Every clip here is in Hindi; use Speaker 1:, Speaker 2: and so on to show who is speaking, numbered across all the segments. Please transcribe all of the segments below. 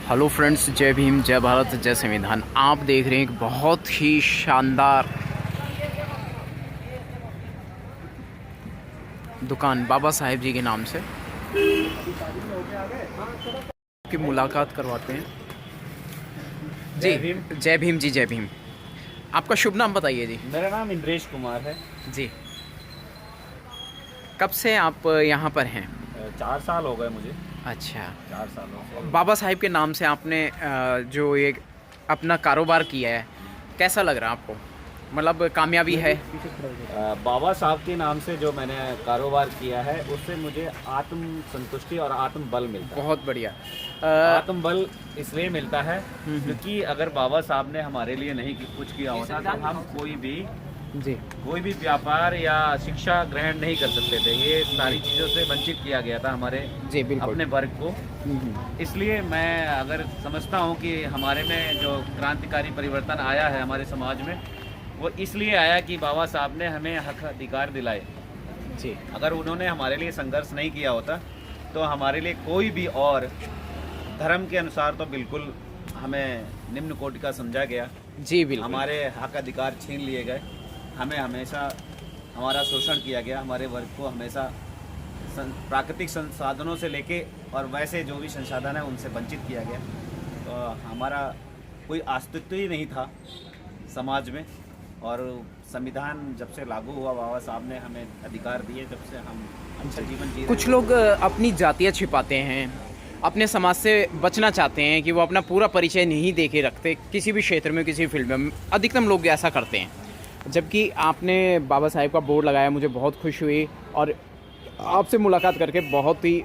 Speaker 1: हेलो फ्रेंड्स, जय भीम, जय भारत, जय संविधान। आप देख रहे हैं एक बहुत ही शानदार दुकान बाबा साहेब जी के नाम से की मुलाकात करवाते हैं। जी,
Speaker 2: जय भीम।
Speaker 1: जय भीम जी, जय भीम। आपका शुभ नाम बताइए जी।
Speaker 2: मेरा नाम इंद्रेश कुमार है।
Speaker 1: जी, कब से आप यहाँ पर हैं?
Speaker 2: 4 साल हो गए मुझे।
Speaker 1: अच्छा,
Speaker 2: 4 साल हो गए।
Speaker 1: बाबा साहेब के नाम से आपने जो ये अपना कारोबार किया है, कैसा लग रहा है आपको? मतलब कामयाबी है?
Speaker 2: बाबा साहब के नाम से जो मैंने कारोबार किया है उससे मुझे आत्म संतुष्टि और आत्म बल मिलता है।
Speaker 1: बहुत बढ़िया।
Speaker 2: आत्म बल इसलिए मिलता है क्योंकि अगर बाबा साहब ने हमारे लिए नहीं कुछ किया होता तो हम
Speaker 1: जी,
Speaker 2: कोई भी व्यापार या शिक्षा ग्रहण नहीं कर सकते थे। ये सारी चीज़ों से वंचित किया गया था हमारे
Speaker 1: जी, बिल्कुल।
Speaker 2: अपने वर्ग को। इसलिए मैं अगर समझता हूँ कि हमारे में जो क्रांतिकारी परिवर्तन आया है हमारे समाज में, वो इसलिए आया कि बाबा साहब ने हमें हक अधिकार दिलाए।
Speaker 1: जी,
Speaker 2: अगर उन्होंने हमारे लिए संघर्ष नहीं किया होता तो हमारे लिए कोई भी और धर्म के अनुसार तो बिल्कुल हमें निम्न कोटि का समझा गया।
Speaker 1: जी, बिल्कुल।
Speaker 2: हमारे हक अधिकार छीन लिए गए। हमें हमेशा हमारा शोषण किया गया। हमारे वर्ग को हमेशा प्राकृतिक संसाधनों से लेके और वैसे जो भी संसाधन है उनसे वंचित किया गया। तो हमारा कोई अस्तित्व ही नहीं था समाज में। और संविधान जब से लागू हुआ, बाबा साहब ने हमें अधिकार दिए, जब से हम अच्छा जीवन जी रहे
Speaker 1: कुछ
Speaker 2: हैं।
Speaker 1: लोग अपनी जातियाँ छिपाते हैं, अपने समाज से बचना चाहते हैं कि वो अपना पूरा परिचय नहीं दे के रखते किसी भी क्षेत्र में, किसी फिल्म में। अधिकतम लोग ऐसा करते हैं, जबकि आपने बाबा साहेब का बोर्ड लगाया। मुझे बहुत खुश हुई और आपसे मुलाकात करके बहुत ही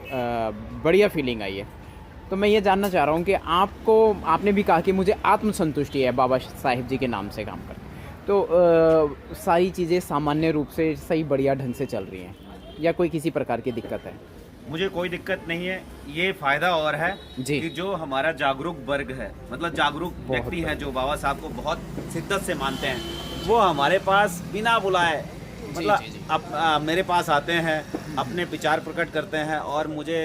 Speaker 1: बढ़िया फीलिंग आई है। तो मैं ये जानना चाह रहा हूँ कि आपने भी कहा कि मुझे आत्मसंतुष्टि है बाबा साहेब जी के नाम से काम कर, तो सारी चीज़ें सामान्य रूप से सही बढ़िया ढंग से चल रही हैं या कोई किसी प्रकार की दिक्कत है?
Speaker 2: मुझे कोई दिक्कत नहीं है। ये फायदा और है
Speaker 1: जी,
Speaker 2: कि जो हमारा जागरूक वर्ग है, मतलब जागरूक व्यक्ति हैं जो बाबा साहब को बहुत शिद्दत से मानते हैं, वो हमारे पास बिना बुलाए मतलब
Speaker 1: जी, जी।
Speaker 2: मेरे पास आते हैं, अपने विचार प्रकट करते हैं और मुझे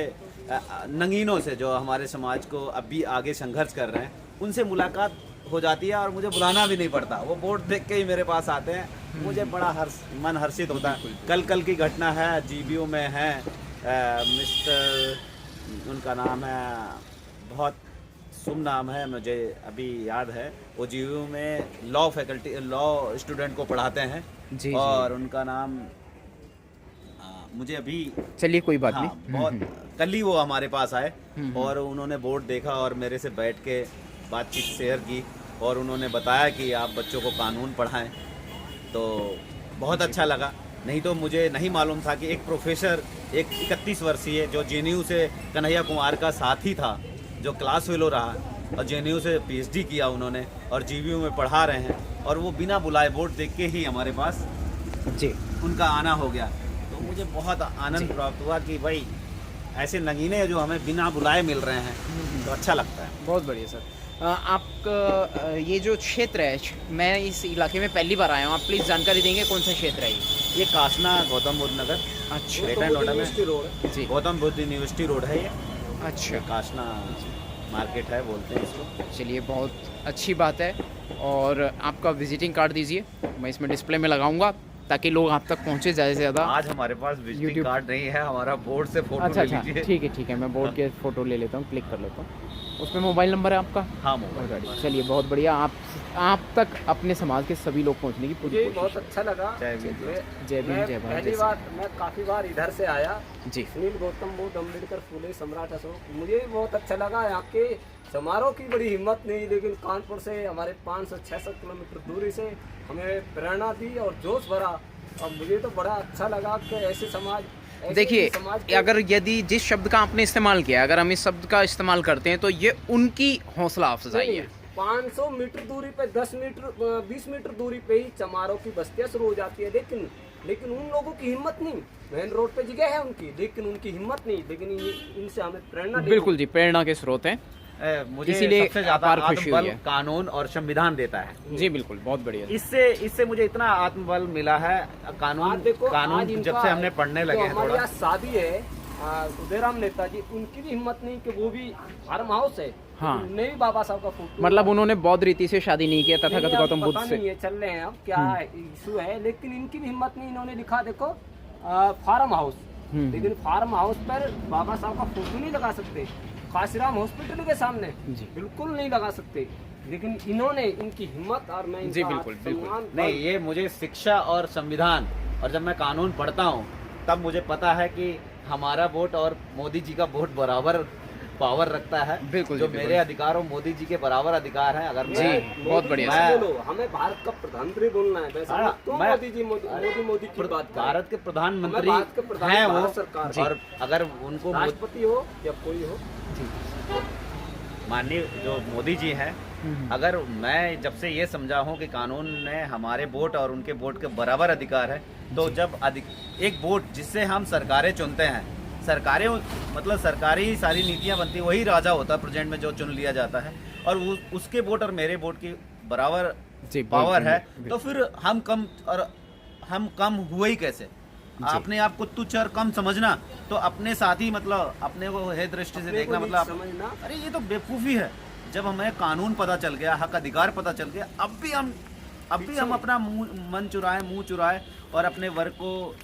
Speaker 2: नंगीनों से जो हमारे समाज को अभी आगे संघर्ष कर रहे हैं उनसे मुलाकात हो जाती है और मुझे बुलाना भी नहीं पड़ता। वो बोर्ड देख के ही मेरे पास आते हैं। मुझे बड़ा मन हर्षित होता है। कल की घटना है, जीबीओ में है मिस्टर, उनका नाम है, बहुत शुभ नाम है, मुझे अभी याद है। वो जीबीओ में लॉ स्टूडेंट को पढ़ाते हैं।
Speaker 1: जी,
Speaker 2: और
Speaker 1: जी।
Speaker 2: उनका नाम मुझे अभी,
Speaker 1: चलिए, कोई बात
Speaker 2: हाँ,
Speaker 1: नहीं।
Speaker 2: बहुत कल ही वो हमारे पास आए
Speaker 1: हम्म।
Speaker 2: और उन्होंने बोर्ड देखा और मेरे से बैठ के बातचीत शेयर की और उन्होंने बताया कि आप बच्चों को कानून पढ़ाएं। तो बहुत अच्छा लगा। नहीं तो मुझे नहीं मालूम था कि एक प्रोफेसर, एक 31 वर्षीय जो जेएनयू से कन्हैया कुमार का साथी था, जो क्लास फेलो रहा और जेएनयू से पीएचडी किया उन्होंने और जीबीयू में पढ़ा रहे हैं, और वो बिना बुलाए बोर्ड देख के ही हमारे पास
Speaker 1: जी,
Speaker 2: उनका आना हो गया। तो मुझे बहुत आनंद प्राप्त हुआ कि भाई ऐसे नगीने जो हमें बिना बुलाए मिल रहे हैं, तो अच्छा लगता है।
Speaker 1: बहुत बढ़िया सर। आपका ये जो क्षेत्र है, मैं इस इलाके में पहली बार आया हूँ। आप प्लीज़ जानकारी देंगे कौन सा क्षेत्र है ये?
Speaker 2: ये कासना गौतम बुद्ध नगर,
Speaker 1: अच्छा,
Speaker 2: ग्रेटर नोएडा में
Speaker 1: जी,
Speaker 2: गौतम बुद्ध यूनिवर्सिटी रोड है ये।
Speaker 1: अच्छा।
Speaker 2: कासना मार्केट है बोलते हैं इसको।
Speaker 1: चलिए, बहुत अच्छी बात है। और आपका विजिटिंग कार्ड दीजिए, मैं इसमें डिस्प्ले में लगाऊंगा ताकि लोग आप तक पहुँचे ज़्यादा से ज़्यादा।
Speaker 2: आज हमारे पास विजिटिंग
Speaker 1: YouTube
Speaker 2: कार्ड नहीं है, हमारा बोर्ड से फोटो
Speaker 1: अच्छा,
Speaker 2: ले
Speaker 1: अच्छा,
Speaker 2: लीजिए।
Speaker 1: ठीक है, मैं बोर्ड के फ़ोटो ले लेता हूँ, क्लिक कर लेता हूँ। उसमें मोबाइल नंबर है आपका?
Speaker 2: हाँ, मोबाइल।
Speaker 1: चलिए, बहुत बढ़िया। आप तक अपने समाज के सभी लोग पहुँचने की पूरी
Speaker 3: मुझे
Speaker 1: कोशिश।
Speaker 3: बहुत अच्छा लगा।
Speaker 2: जय भीम।
Speaker 1: जय भीम,
Speaker 3: मैं
Speaker 1: जय भारत,
Speaker 3: पहली
Speaker 1: जय
Speaker 3: बार, मैं काफ़ी बार इधर से आया।
Speaker 1: जी,
Speaker 3: सुनील गौतम बुद्ध अम्बेडकर फूले सम्राट अशोक, मुझे भी बहुत अच्छा लगा। यहाँ के समारोह की बड़ी हिम्मत नहीं, लेकिन कानपुर से हमारे 500-600 किलोमीटर दूरी से हमें प्रेरणा दी और जोश भरा। और मुझे तो बड़ा अच्छा लगा कि ऐसे समाज,
Speaker 1: देखिए, अगर यदि जिस शब्द का आपने इस्तेमाल किया, अगर हम इस शब्द का इस्तेमाल करते हैं तो ये उनकी हौसला अफजाई है।
Speaker 3: 500 मीटर दूरी पे, 10 मीटर, 20 मीटर दूरी पे ही समारोह की बस्तियां शुरू हो जाती है। लेकिन उन लोगों की हिम्मत नहीं। मेन रोड पे जगह है उनकी, लेकिन उनकी हिम्मत नहीं। लेकिन इनसे हमें प्रेरणा
Speaker 1: बिल्कुल जी, प्रेरणा के स्रोत हैं।
Speaker 2: मुझे
Speaker 1: इसीलिए
Speaker 2: सबसे ज्यादा
Speaker 1: अपार खुशी
Speaker 2: आत्मबल
Speaker 1: हुई है।
Speaker 2: कानून और संविधान देता है।
Speaker 1: जी, बिल्कुल, बहुत बढ़िया।
Speaker 2: इससे मुझे इतना आत्मबल मिला है।
Speaker 3: आज देखो, आज
Speaker 2: कानून
Speaker 3: इनका
Speaker 2: जब से हमने पढ़ने लगे हैं
Speaker 3: हमारे
Speaker 2: थोड़ा।
Speaker 3: यहाँ शादी है, उदयराम नेताजी, उनकी भी हिम्मत नहीं कि वो भी फार्म हाउस है,
Speaker 1: हाँ।
Speaker 3: उन्होंने भी बाबा साहब का फोटो,
Speaker 1: मतलब उन्होंने बौद्ध रीति से शादी नहीं किया तथागत
Speaker 3: नहीं,
Speaker 1: गौतम
Speaker 3: अब
Speaker 1: बुद्ध
Speaker 3: पता
Speaker 1: से।
Speaker 3: नहीं है, चल रहे हैं अब क्या इशू है, लेकिन इनकी भी हिम्मत नहीं, इन्होंने लिखा देखो फार्म हाउस, लेकिन फार्म हाउस पर बाबा साहब का फोटो नहीं लगा सकते, काशीराम हॉस्पिटल के सामने
Speaker 1: जी।
Speaker 3: बिल्कुल नहीं लगा सकते, लेकिन इन्होंने, इनकी हिम्मत और मैं
Speaker 1: जी,
Speaker 3: इनका
Speaker 1: बिल्कुल, बिल्कुल।
Speaker 3: सम्मान-
Speaker 2: नहीं, ये मुझे शिक्षा और संविधान, और जब मैं कानून पढ़ता हूँ तब मुझे पता है कि हमारा वोट और मोदी जी का वोट बराबर पावर रखता है।
Speaker 1: बिल्कुल
Speaker 2: जो
Speaker 1: जी,
Speaker 2: मेरे
Speaker 1: बिल्कुल।
Speaker 2: अधिकार और मोदी जी के बराबर अधिकार हैं। अगर
Speaker 1: जी,
Speaker 2: मैं
Speaker 1: बहुत बढ़िया।
Speaker 3: मैं बोलो, हमें भारत का प्रधानमंत्री बोलना है, वैसे
Speaker 2: हाँ,
Speaker 3: तो
Speaker 2: मैं-
Speaker 3: मोदी जी मोदी की बात करें।
Speaker 2: भारत के प्रधानमंत्री
Speaker 3: हमें भारत के प्रधान-
Speaker 2: हैं वो,
Speaker 3: भारत सरकार जी।
Speaker 2: और अगर उनको
Speaker 3: राष्ट्रपति हो या कोई हो,
Speaker 2: माननीय जो मोदी जी हैं, अगर मैं जब से ये समझा हूँ कि कानून में हमारे वोट और उनके वोट के बराबर अधिकार है, तो जब एक वोट जिससे हम सरकारें चुनते हैं, सरकारें मतलब सरकारी सारी नीतियाँ बनती, वही राजा होता है प्रेजेंट में जो चुन लिया जाता है, और उसके वोट और मेरे वोट की बराबर
Speaker 1: जी,
Speaker 2: पावर
Speaker 1: बिल्कुल,
Speaker 2: है,
Speaker 1: बिल्कुल।
Speaker 2: तो फिर हम कम हुए ही कैसे? अपने आप को तुच्छ और कम समझना, तो अपने साथ ही मतलब अपने को हे दृष्टि से
Speaker 3: अपने को
Speaker 2: देखना,
Speaker 3: नीच
Speaker 2: मतलब
Speaker 3: समझना।
Speaker 2: अरे ये तो बेवकूफ़ी है। जब हमें कानून पता चल गया, हक अधिकार पता चल गया, अब भी हम अपना मन चुराएं, मुंह चुराएं और अपने वर्ग को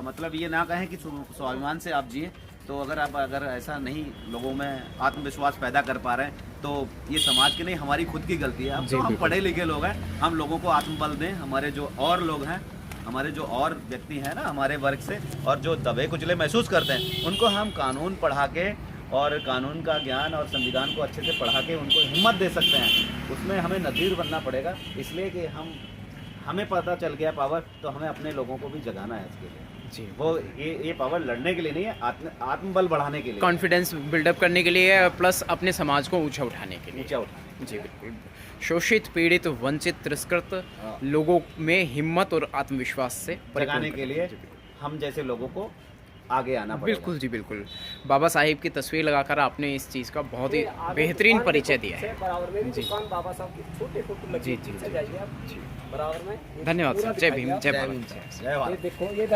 Speaker 2: मतलब ये ना कहें कि स्वाभिमान से आप जिए। तो अगर ऐसा नहीं लोगों में आत्मविश्वास पैदा कर पा रहे हैं, तो ये समाज की नहीं, हमारी खुद की गलती है। अब
Speaker 1: जी,
Speaker 2: तो हम
Speaker 1: बिल्कुल।
Speaker 2: पढ़े लिखे लोग हैं, हम लोगों को आत्मबल दें। हमारे जो और लोग हैं, हमारे जो और व्यक्ति हैं ना हमारे वर्ग से, और जो दबे कुचले महसूस करते हैं, उनको हम कानून पढ़ा के और कानून का ज्ञान और संविधान को अच्छे से पढ़ा के उनको हिम्मत दे सकते हैं। उसमें हमें नज़ीर बनना पड़ेगा, इसलिए कि हमें पता चल गया पावर, तो हमें अपने लोगों को भी जगाना है इसके लिए।
Speaker 1: जी,
Speaker 2: वो ये पावर लड़ने के लिए नहीं है, आत्मबल बढ़ाने के लिए,
Speaker 1: कॉन्फिडेंस बिल्डअप करने के लिए, प्लस अपने समाज को ऊंचा उठाने के लिए।
Speaker 2: ऊंचा उठा।
Speaker 1: जी बिल्कुल। शोषित, पीड़ित, वंचित, तिरस्कृत लोगों में हिम्मत और आत्मविश्वास से परिपूर्ण
Speaker 2: जगाने के
Speaker 1: करें।
Speaker 2: लिए
Speaker 1: जी, बिल्कुल।
Speaker 2: हम जैसे लोगों को आगे आना पड़ेगा।
Speaker 1: बिल्कुल जी, बिल्कुल। बाबा साहिब की तस्वीर लगाकर आपने इस चीज़ का बहुत ही
Speaker 3: ये आगे
Speaker 1: बेहतरीन
Speaker 3: दुकान
Speaker 1: परिचय
Speaker 3: के
Speaker 1: दिया है।
Speaker 3: पीछे बराबर में भी
Speaker 1: जी।
Speaker 3: दुकान बाबा साहब की छोटे फोटो लगी,
Speaker 1: जी, जी,
Speaker 3: पीछे
Speaker 1: जी।
Speaker 3: जाइए आप,
Speaker 1: जी।
Speaker 3: बराबर में।
Speaker 1: धन्यवाद
Speaker 3: पूरा
Speaker 1: सर। जय
Speaker 3: दिखाइए
Speaker 1: भीम,
Speaker 3: आप।
Speaker 1: जय
Speaker 2: जय
Speaker 1: भारत।
Speaker 2: भीम, जय
Speaker 3: ये
Speaker 2: भारत।
Speaker 3: देखो ये